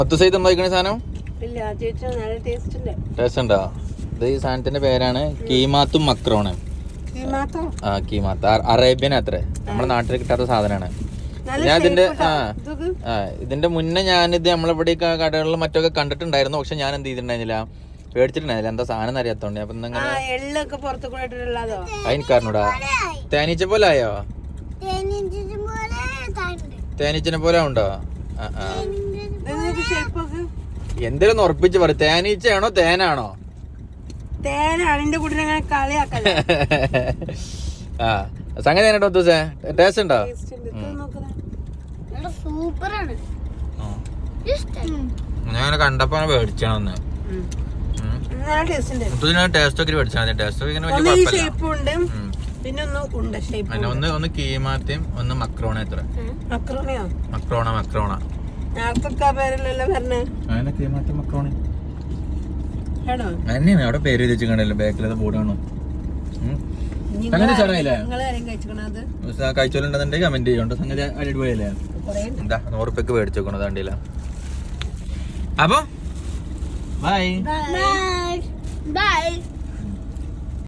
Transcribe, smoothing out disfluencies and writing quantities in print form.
10 side എന്താ സാധനം taste ഉണ്ടോ? ഇത് ഈ സാധനത്തിന്റെ പേരാണ് കീമാത്തും മക്രോണ്. കീമാത്ത് അറേബ്യൻ അത്രേ, നമ്മുടെ നാട്ടിൽ കിട്ടാത്ത സാധനമാണ്. ഞാൻ ഇതിന്റെ മുന്നേ ഞാനിത് നമ്മളിവിടെ കടകളിൽ മറ്റൊക്കെ കണ്ടിട്ടുണ്ടായിരുന്നു. പക്ഷെ ഞാൻ എന്ത് ചെയ്തിട്ടുണ്ടായിരുന്നില്ല, പേടിച്ചിട്ടുണ്ടായിരുന്നില്ല, എന്താ സാധനം അറിയാത്തോണ്ട്. അപ്പൊ എനിക്കറിഞ്ഞൂടാ. തേനീച്ച പോലെ ആയോ? തേനീച്ചനെ പോലെ ഉണ്ടോ? എന്തേലും ഉറപ്പിച്ച് പറ, തേനീച്ചയാണോ തേനാണോ? ആ സംഗതി എന്നെ ടേസ്റ്റ് ഉണ്ടോ? ഞാൻ കണ്ടപ്പോ മേടിച്ചാണെന്ന് ടേസ്റ്റ് ഒക്കെ മേടിച്ചാൽ മതി. ടേസ്റ്റ് ഒക്കെ ഒന്ന് കീമാത്തിയും ഒന്ന് മക്രോണ. എത്ര മക്രോണ? മക്രോണ തന്നെയാണ് അവിടെ പേര് വെച്ചിട്ടുണ്ടല്ലോ, ബാക്കിലത് ബോർഡ് കാണും. അങ്ങനെ സാധനമില്ലേ കഴിച്ചോലുണ്ടെന്നുണ്ടെങ്കിൽ കമന്റ് ചെയ്യുന്നുണ്ട്. സംഗതി അടിപൊളിയല്ലേ? എന്താ 100 രൂപയ്ക്ക് മേടിച്ചോക്കണത് വണ്ടിയില. അപ്പൊ ബൈ.